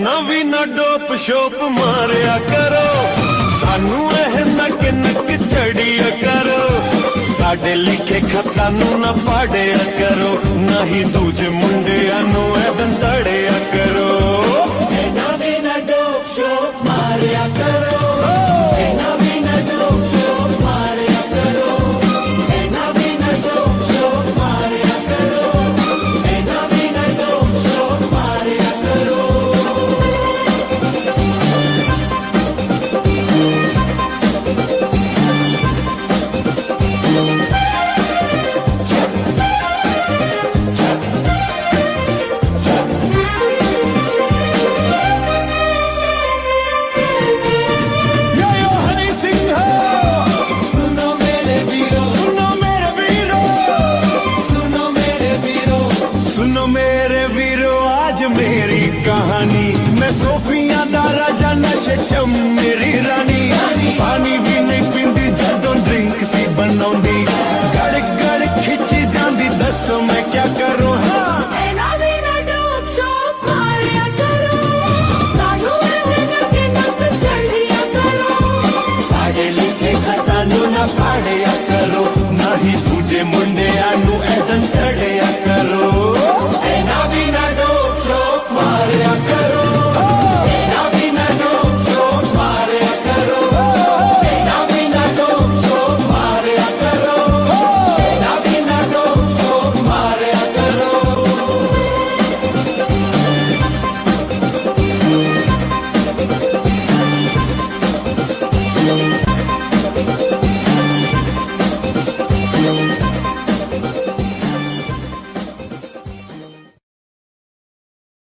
भी ना dope shop Maria करो, सानू एह नक नक चढ़िया करो, साडे लिखे खतां नू ना पाड़िया करो, ना ही दूजे मुंडियां नू एदन तड़िया करो। एना भी ना डोप शोप मारिया करो, एना भी ना डोप शोप मारिया करो, एना भी ना डोप शोप मारिया करो, एना भी ना डोप शोप मारिया करो। सुनो मेरे वीरो आज मेरी कहानी, मैं सोफिया दा राजा नशे च मेरी रानी, पानी भी नहीं